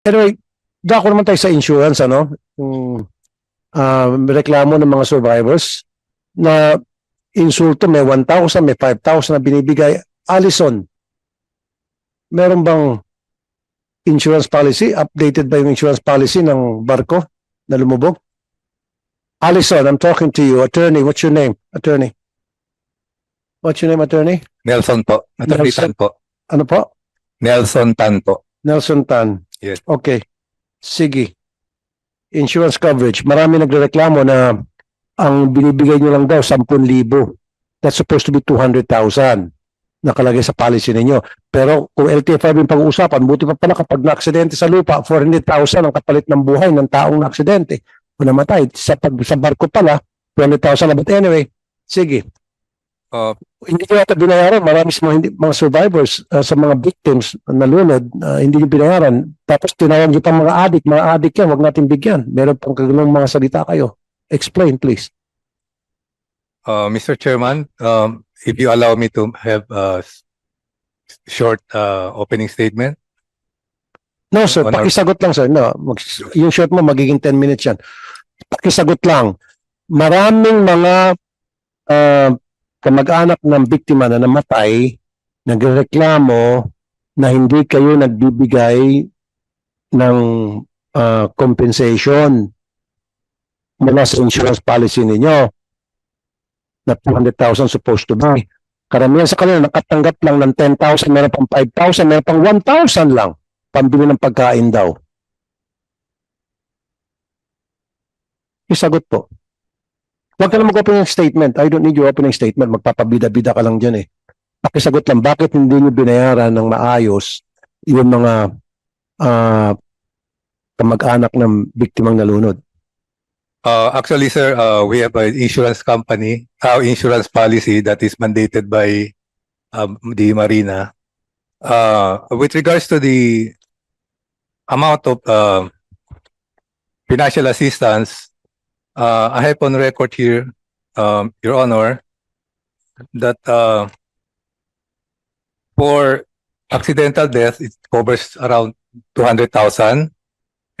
Anyway, dako naman tayo sa insurance, ano? Yung reklamo ng mga survivors na insulto, may 1,000, may 5,000 na binibigay. Allison, meron bang insurance policy? Updated ba yung insurance policy ng barko na lumubog? Allison, I'm talking to you. Attorney, what's your name? Attorney. What's your name, attorney? Nelson po. Attorney Nelson. Tan po. Ano po? Nelson Tan po. Nelson Tan. Yes. Okay. Sige. Insurance coverage. Marami nagrereklamo na ang binibigay nyo lang daw 10,000. That's supposed to be 200,000 nakalagay sa policy ninyo. Pero kung LTFRB yung pag-uusapan, buti pa pala kapag na-aksidente sa lupa, 400,000 ang kapalit ng buhay ng taong na-aksidente. Kung namatay, sa barko pala, 200,000 na. But anyway, sige. Hindi ko yata binayaran. Marami sa mga survivors, sa mga victims na lunod, hindi nyo binayaran. Tapos tinawag nyo pa mga adik yan, huwag natin bigyan. Meron pang kagulong mga salita kayo. Explain, please. Mr. Chairman, if you allow me to have a short opening statement. No, sir. Honor. Pakisagot lang, sir. No, yung short mo, magiging 10 minutes yan. Pakisagot lang. Maraming mga kamag-anak ng biktima na namatay, nagreklamo na hindi kayo nagbibigay ng compensation mula sa insurance policy ninyo na 200,000 supposed to be. Karamihan sa kanila nakatanggap lang ng 10,000, meron pang 5,000, meron pang 1,000 lang pambili ng pagkain daw. Isagot po. Huwag ka na mag-opening statement. I don't need your opening statement. Magpapabida-bida ka lang dyan eh. Pakisagot lang, bakit hindi nyo binayaran ng maayos yung mga kamag-anak ng biktimang nalunod? Actually, sir, we have an insurance company, insurance policy that is mandated by the Marina. With regards to the amount of financial assistance, I have on record here, Your Honor, that for accidental death, it covers around 200,000.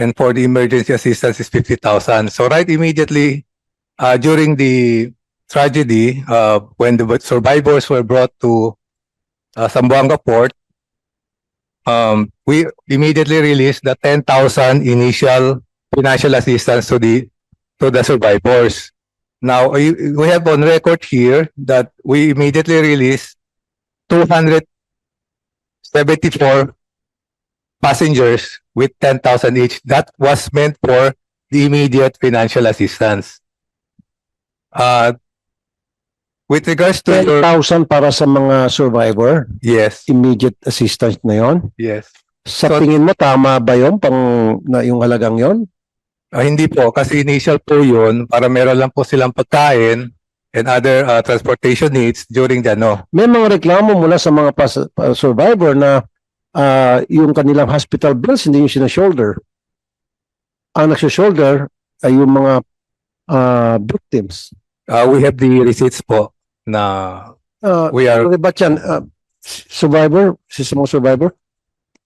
And for the emergency assistance is 50,000. So right immediately during the tragedy, when the survivors were brought to Zamboanga Port, we immediately released the 10,000 initial financial assistance to the survivors. Now we have on record here that we immediately released 274 passengers with 10,000 each. That was meant for the immediate financial assistance. With regards to 10,000 para sa mga survivor, yes, immediate assistance na yon. yes. Sa So- tingin mo, tama ba yun? Yung halagang yon? Hindi po, kasi initial po yun, para meron lang po silang pagkain and other transportation needs during the May mga reklamo mula sa mga survivor na yung kanilang hospital bills hindi yung sina-shoulder. Ang nagsa-shoulder ay yung mga victims. we have the receipts po na we are Ba't yan? Survivor? Si mga survivor?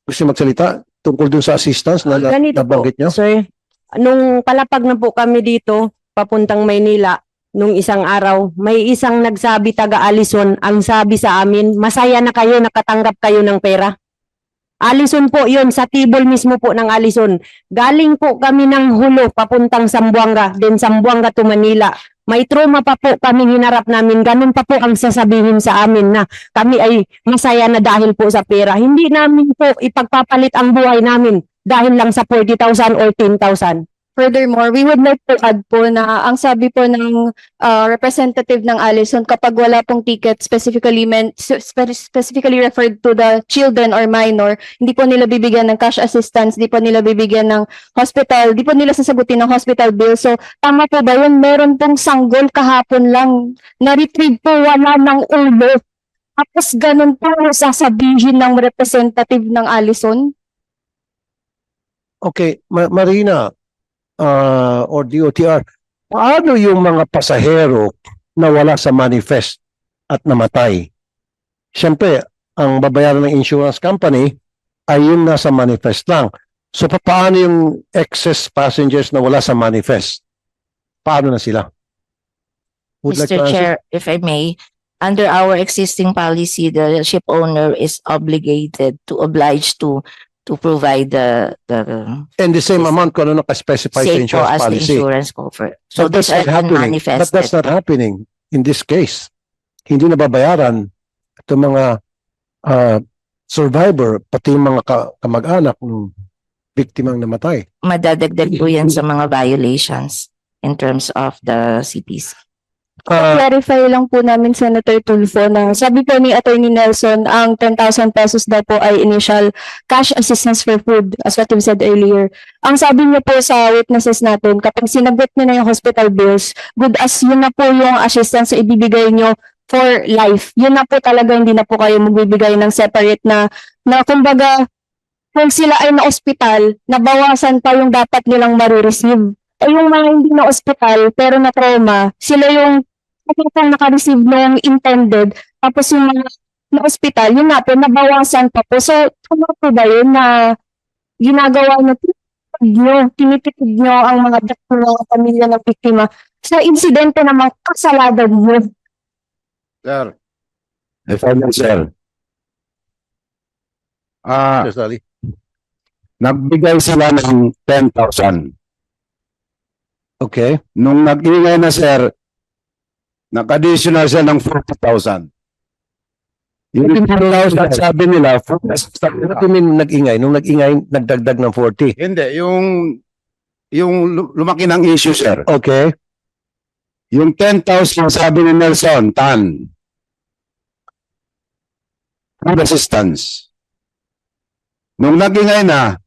Gusto magsalita tungkol dun sa assistance na Ganito po, nabanggit nyo? sir. Nung palapag na po kami dito, papuntang Maynila, nung isang araw, may isang nagsabi taga Allison, ang sabi sa amin, masaya na kayo, nakatanggap kayo ng pera. Allison po yun, sa tibol mismo po ng Allison. Galing po kami ng Hulo, papuntang Zamboanga, then Zamboanga to Manila. May trauma pa po kaming hinarap namin, ganun pa po ang sasabihin sa amin na kami ay masaya na dahil po sa pera. Hindi namin po ipagpapalit ang buhay namin dahil lang sa 40,000 or 10,000. Furthermore, we would like to add po na ang sabi po ng representative ng Allison, kapag wala pong ticket specifically referred to the children or minor, hindi po nila bibigyan ng cash assistance, hindi po nila bibigyan ng hospital, hindi po nila sasagutin ng hospital bill. So, tama po ba yun? Meron pong sanggol kahapon lang, na-retrieve po wala ng ulo. Tapos ganun po sasabihin ng representative ng Allison? Okay, Marina or DOTR, paano yung mga pasahero na wala sa manifest at namatay? Siyempre, ang babayaran ng insurance company ay yung nasa manifest lang. So paano yung excess passengers na wala sa manifest? Paano na sila? Would like to Mr. answer? Chair, if I may, under our existing policy, the ship owner is obligated to oblige to provide the And the same amount kung ano naka-specify sa same po insurance as the policy. insurance cover. So So that's these are not happening. But that's unmanifested. not happening in this case. Hindi nababayaran itong mga survivor, pati yung mga kamag-anak ng biktimang namatay. Madadagdag po yan sa mga violations in terms of the CPC. Clarify lang po namin, Senator Tulfo, na sabi po ni Attorney Nelson, ang 10,000 pesos daw po ay initial cash assistance for food, as what you said earlier. Ang sabi niyo po sa witnesses natin, kapag sinagot niyo na yung hospital bills, good as yun na po yung assistance na ibibigay niyo for life. Yun na po talaga, hindi na po kayo magbibigay ng separate na kumbaga, kung sila ay na-hospital, nabawasan pa yung dapat nilang marireceive. Ay yung mga hindi na-hospital pero na-trauma, sila yung kapag naka-receive ng intended, tapos yung mga na-hospital, yun na po, nabawasan pa po. So, ano po ba yun na ginagawa nyo, tinitipid nyo ang mga pamilya ng biktima sa insidente na mga kasalanan nyo? Sir. If I may, sir. Yes, Ali. Nagbigay sila ng 10,000. Okay. Nung nag-ingay na, sir, nag-additional siya ng 40,000. Yung 10,000, sabi nila, What do you mean nag-ingay? Nung nag-ingay, nagdagdag ng 40. hindi, yung lumaki ng issue, sir. Okay. Yung 10,000, sabi ni Nelson, Tan, food assistance. Nung nag-ingay na,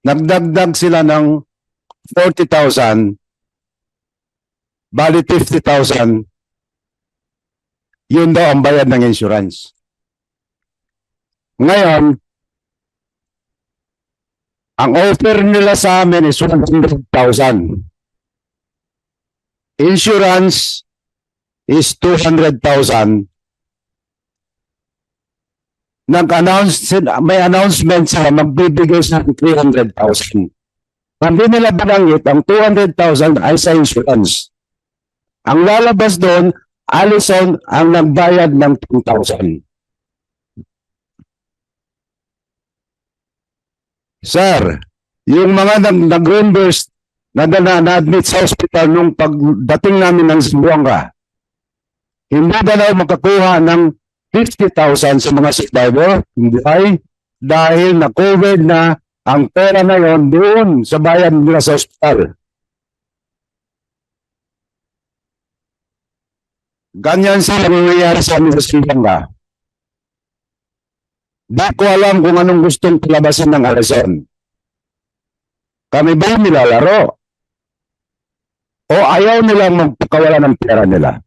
nagdagdag sila ng 40,000, bali 50,000, yun daw ang bayad ng insurance. Ngayon, ang offer nila sa amin is 100,000. Insurance is 200,000. May announcement sila, magbibigay sa 300,000. Hindi nila binanggit, ang 200,000 ay sa insurance. Ang lalabas doon, Allison ang nagbayad ng 2,000. Sir, yung mga nag-reimburse na-admit sa hospital nung pagdating namin ng Zamboanga, hindi na daw makakuha ng 50,000 sa mga survivor, hindi ay dahil na-covered na ang pera na yon doon sa bayan nila sa hospital. Ganyan sila nangyayari sa amin sa Zamboanga. Di ko alam kung anong gustong palabasin ng Allison. Kami ba nilalaro? O ayaw nilang magpakawala ng pera nila?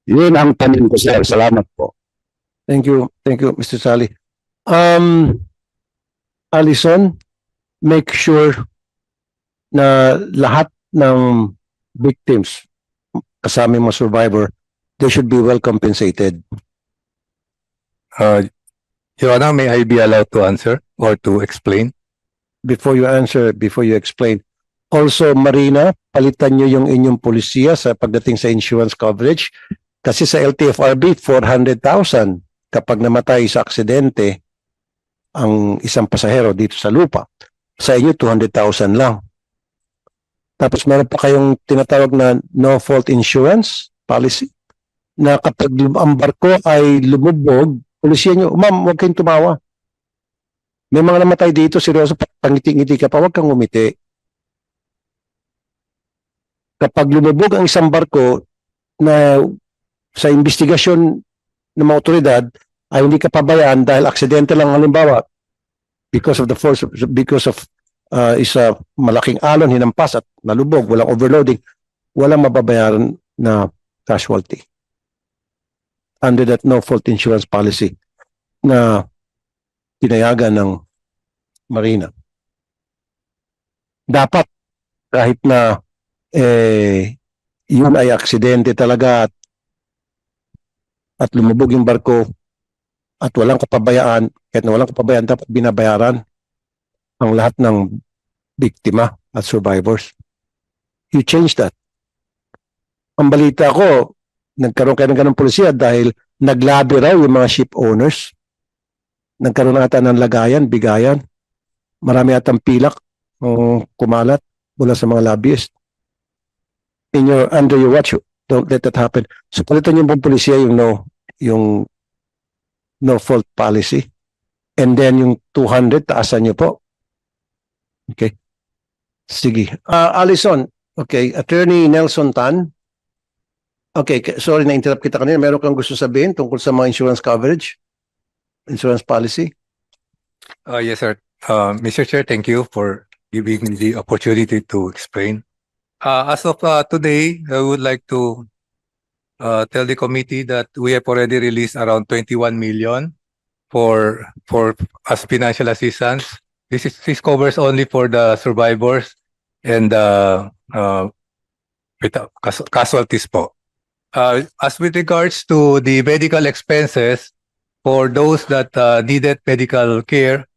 Yun ang tanong ko, sir. Salamat po. Thank you, Mr. Sally. Allison, make sure na lahat ng victims, kasama yung mga survivor, they should be well compensated. Your Honor, may I be allowed to answer or to explain? Before you answer, before you explain, also, Marina, palitan nyo yung inyong polisiya sa pagdating sa insurance coverage. Kasi sa LTFRB, 400,000 kapag namatay sa aksidente ang isang pasahero dito sa lupa. Sa inyo, 200,000 lang. Tapos meron pa kayong tinatawag na no-fault insurance policy na kapag ang barko ay lumubog, polisiya nyo, ma'am, huwag kayong tumawa. May mga namatay dito, seryoso, pangiti-ngiti ka pa, huwag kang ngumiti. Kapag lumubog ang isang barko na sa investigasyon ng mga otoridad ay hindi ka pabayaan dahil aksidente lang halimbawa because of the force, because of isa malaking alon hinampas at nalubog, walang overloading, walang mababayaran na casualty under that no-fault insurance policy na tinayagan ng Marina. Dapat kahit na yun ay aksidente talaga at lumubog yung barko, at walang kapabayaan, kahit na walang kapabayaan, dapat binabayaran ang lahat ng biktima at survivors. You change that. Ang balita ko, nagkaroon kayo ng ganong polisiya dahil naglabi raw yung mga ship owners. Nagkaroon na ata ng lagayan, bigayan. Marami atang pilak kumalat mula sa mga lobbyist. Under your watch, don't let that happen. So palitan yung pong polisiya yung no fault policy. And then yung 200, taasan nyo po. Okay. Sige. Alison, okay. Attorney Nelson Tan. Okay, sorry na-interrupt kita kanina. Meron kang gusto sabihin tungkol sa mga insurance coverage? Insurance policy? Yes, sir. Mr. Chair, thank you for giving me the opportunity to explain. As of today, I would like to tell the committee that we have already released around 21 million for as financial assistance. This covers only for the survivors and casualties po. As with regards to the medical expenses for those that needed medical care,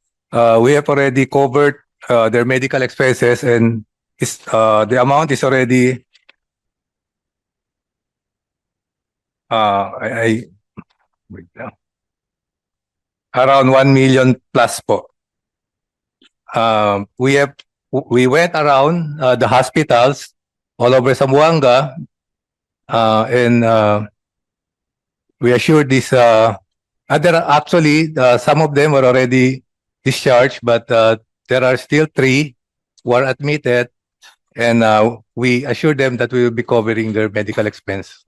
we have already covered their medical expenses, and the amount is already wait lang. Around 1 million plus po. We went around the hospitals all over Zamboanga, and we assured this. There are actually some of them were already discharged, but there are still 3 who are admitted, and we assured them that we will be covering their medical expense.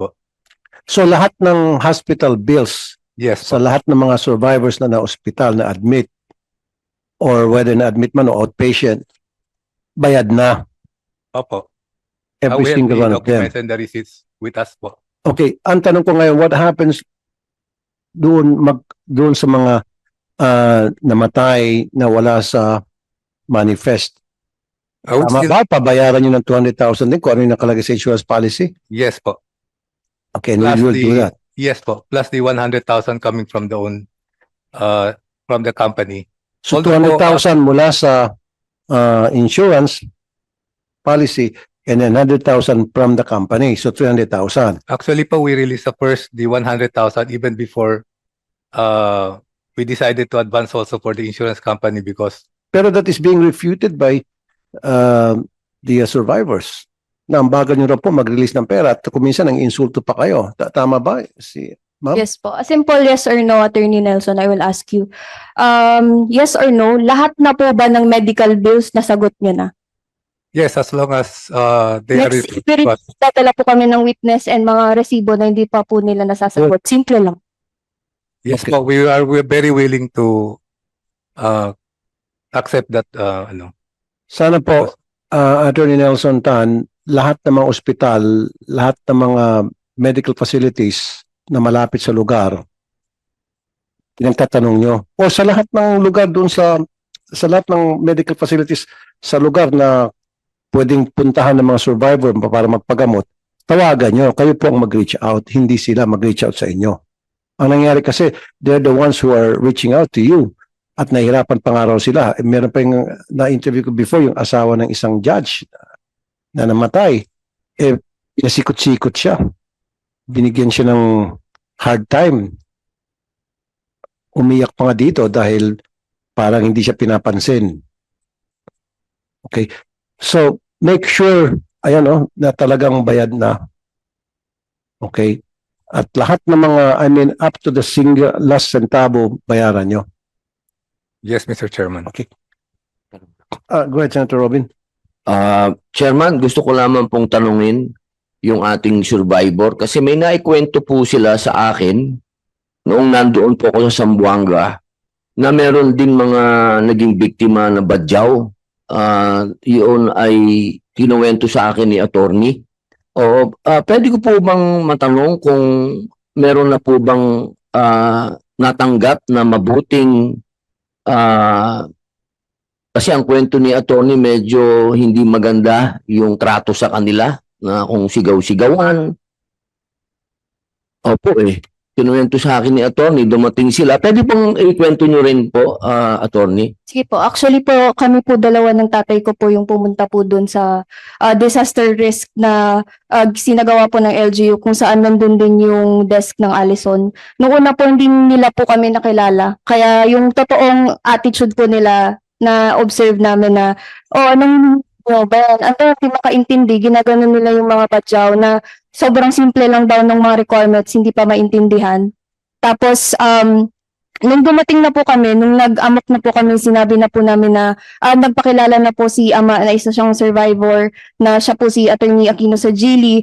So lahat ng hospital bills Yes, sa lahat ng mga survivors na na-hospital, na admit, or whether na-admit man o outpatient, bayad na. Opo. Every We have single the one of them. documents and the receipts with us po. Okay, ang tanong ko ngayon, what happens doon sa mga namatay na wala sa manifest? I would Tama still, ba? Pabayaran nyo ng 200,000 din kung ano yung nakalagay sa insurance policy? yes po. Okay, and Plus we will do that. Yes po. Plus the 100,000 coming from the own, from the company. So Although, 200,000 mula sa insurance policy and then 100,000 from the company. So 300,000. Actually po, we released the 100,000 even before we decided to advance also for the insurance company because Pero that is being refuted by the survivors. Na ang bagal nyo raw po mag-release ng pera at kung minsan ang insulto pa kayo. Tama ba? Ma'am? Yes po. A simple yes or no, Attorney Nelson, I will ask you. Yes or no, lahat na po ba ng medical bills nasagot niyo na? yes, as long as they are Next spirit, tatala po kami ng witness and mga resibo na hindi pa po nila nasasagot. Simple lang. yes Okay. po, we're very willing to accept that Sana po, Attorney Nelson Tan, lahat ng mga ospital, lahat ng mga medical facilities na malapit sa lugar, pinagtatanong nyo. O sa lahat ng lugar doon sa lahat ng medical facilities sa lugar na pwedeng puntahan ng mga survivor para magpagamot, tawagan nyo. Kayo po ang mag-reach out, hindi sila mag-reach out sa inyo. Ang nangyari kasi, they're the ones who are reaching out to you. At nahihirapan pa nga raw sila. Meron pa yung na-interview ko before, yung asawa ng isang judge na namatay. Nasikot-sikot siya. Binigyan siya ng hard time. Umiyak pa nga dito dahil parang hindi siya pinapansin. Okay. So, make sure, ayan na talagang bayad na. Okay. At lahat ng mga, up to the single last centavo, bayaran nyo. yes, Mr. Chairman. Go ahead, Senator Robin. Chairman, gusto ko lamang pong tanungin yung ating survivor kasi may naikwento po sila sa akin noong nandoon po ako sa Zamboanga na meron din mga naging biktima na badyaw. Yun ay kinuwento sa akin ni attorney. Pwede ko po bang matanong kung meron na po bang natanggap na mabuting kasi ang kwento ni attorney medyo hindi maganda yung trato sa kanila na kung sigaw-sigawan. Opo kinuwento sa akin ni attorney, dumating sila. Pwede pong ikwento nyo rin po, attorney? Sige po. Actually po, kami po dalawa ng tatay ko po yung pumunta po dun sa disaster risk na sinagawa po ng LGU kung saan nandun din yung desk ng Allison. Noong una po hindi nila po kami nakilala. Kaya yung totoong attitude po nila na observe namin na, anong ba yan? Ang hindi makaintindi, ginagano nila yung mga patyaw na sobrang simple lang daw ng mga requirements, hindi pa maintindihan. Tapos, nung dumating na po kami, nung nag-amok na po kami, sinabi na po namin na nagpakilala na po si ama na isa siyang survivor, na siya po si Attorney Aquino sa Gili.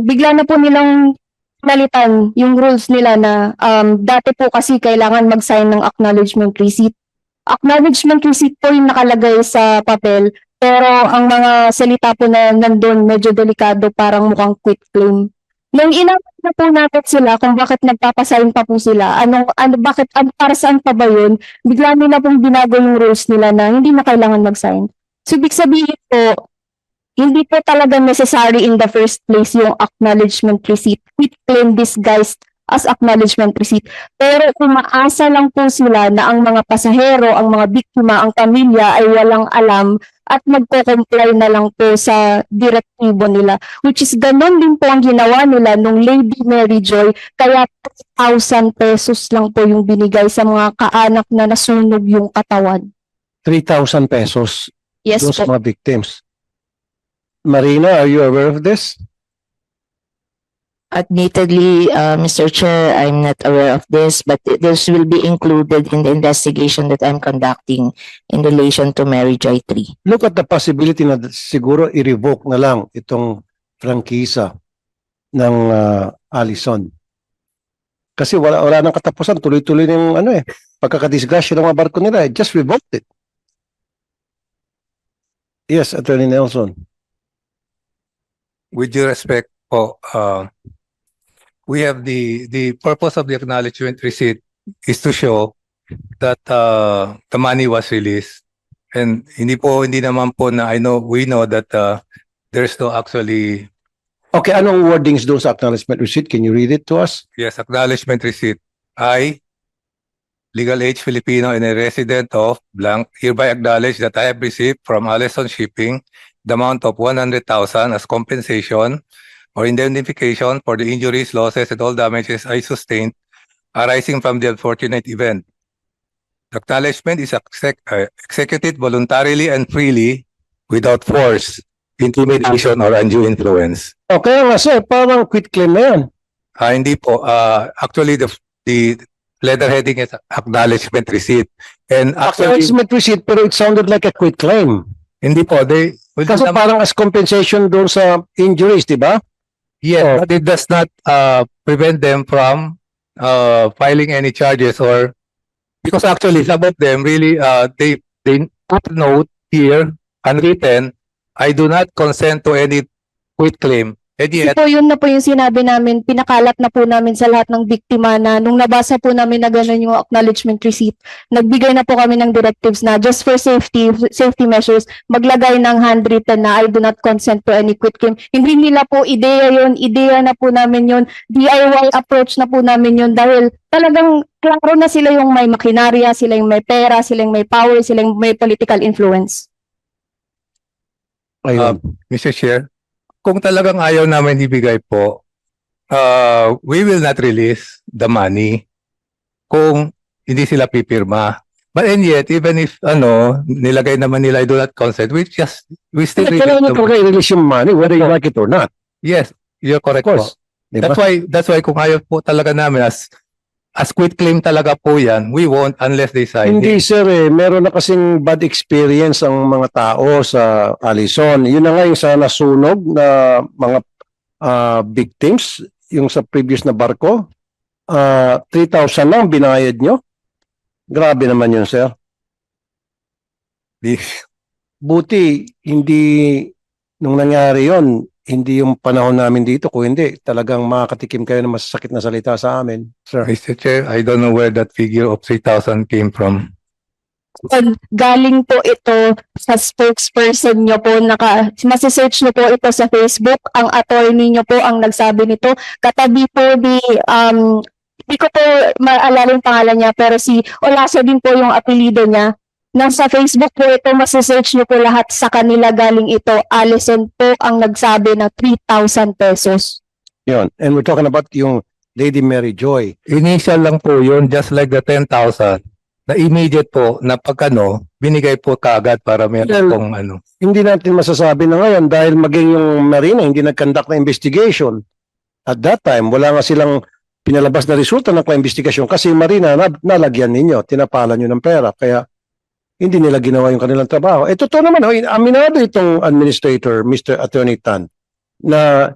Bigla na po nilang nalitan yung rules nila na dati po kasi kailangan mag-sign ng acknowledgement receipt. Acknowledgement receipt po yung nakalagay sa papel, pero ang mga salita po na nandun medyo delikado, parang mukhang quit claim. Nung inamot na po natin sila kung bakit nagpapasign pa po sila, para saan pa ba yun, bigla nila pong binago yung rules nila na hindi na kailangan mag-sign. So, ibig sabihin po, hindi po talaga necessary in the first place yung acknowledgement receipt. Quit claim disguised as acknowledgement receipt. Pero umaasa lang po sila na ang mga pasahero, ang mga biktima, ang pamilya ay walang alam at magko-comply na lang po sa direktibo nila. Which is ganon din po ang ginawa nila nung Lady Mary Joy. Kaya 3,000 pesos lang po yung binigay sa mga kaanak na nasunog yung katawan. 3,000 pesos Yes doon sa po. mga victims. Marina, are you aware of this? Admittedly, Mr. Chair, I'm not aware of this, but this will be included in the investigation that I'm conducting in relation to Mary Joy 3. Look at the possibility na siguro i-revoke na lang itong prangkisa ng Allison. Kasi wala nang katapusan, tuloy-tuloy ng pagkakadisgrasya ng mga barko nila. Just revoked it. Yes, Attorney Nelson. With due respect po, we have the purpose of the acknowledgement receipt is to show that the money was released. And hindi naman po na we know that there's no actually, Okay, anong wordings doon sa acknowledgement receipt? Can you read it to us? yes, acknowledgement receipt. I, legal age Filipino and a resident of blank, hereby acknowledge that I have received from Allison Shipping the amount of 100,000 as compensation or indemnification for the injuries, losses, and all damages I sustained arising from the unfortunate event. The acknowledgement is executed voluntarily and freely without force, intimidation, or undue influence. Okay nga sir, parang quit claim na yan. Hindi po. Actually, the letter heading is acknowledgement receipt. And actually, Acknowledgement receipt pero it sounded like a quit claim. hindi po. Kasi parang as compensation doon sa injuries, di ba? Yes, but it does not prevent them from filing any charges, or because actually some of them really they put a note here unwritten, I do not consent to any quit claim. And yet, Po, yun na po yung sinabi namin, pinakalat na po namin sa lahat ng biktima na nung nabasa po namin na gano'n yung acknowledgement receipt, nagbigay na po kami ng directives na just for safety measures, maglagay ng handwritten na I do not consent to any quit claim. Hindi nila po ideya na po namin yun, DIY approach na po namin yun dahil talagang klaro na sila yung may makinarya, sila yung may pera, sila yung may power, sila yung may political influence. Ayun. Mr. Chair, kung talagang ayaw namin ibigay po, we will not release the money kung hindi sila pipirma. But and yet, even if nilagay naman nila I do not consent, we still Kailangan nyo talaga i-release yung money whether you like it or not. Yes, you're correct Of course. po. Di ba? That's why kung ayaw po talaga namin as quit claim talaga po yan, we won't unless they sign Hindi it. sir meron na kasing bad experience ang mga tao sa Allison. Yun na nga yung sa nasunog na mga victims, yung sa previous na barko. 3,000 lang binayad nyo. Grabe naman yun sir. Di- Buti hindi nung nangyari yon, hindi yung panahon namin dito. Kung hindi, talagang makakatikim kayo ng masasakit na salita sa amin. Sir. Mr. Chair, I don't know where that figure of 3,000 came from. Galing po ito sa spokesperson nyo po, masisearch nyo po ito sa Facebook, ang attorney nyo po ang nagsabi nito, katabi po ni Hindi ko po maalala yung pangalan niya, pero si Olaso din po yung apelido niya. Nasa Facebook po ito, masisearch niyo po lahat sa kanila galing ito. Allison po ang nagsabi na 3,000 pesos. Yun. And we're talking about yung Lady Mary Joy. Initial lang po yun, just like the 10,000. Na immediate po, na pagkano, binigay po kaagad para meron Well, pong ano. Hindi natin masasabi na ngayon dahil maging yung Marina hindi nag-conduct na investigation. At that time, wala nga silang pinalabas na resulta ng investigasyon kasi yung Marina, nalagyan ninyo, tinapalan nyo ng pera. Kaya hindi nila ginawa yung kanilang trabaho. Eh, totoo naman, aminado itong administrator, Mr. Attorney Tan, na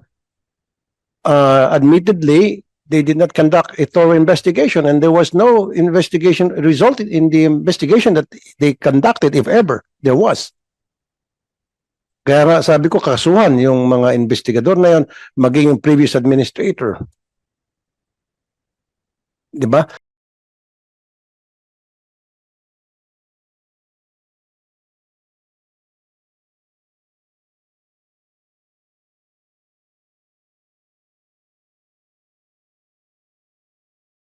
admittedly, they did not conduct a thorough investigation and there was no investigation resulted in the investigation that they conducted, if ever there was. Kaya nga sabi ko, kasuhan yung mga investigador na yon, maging yung previous administrator. Di ba?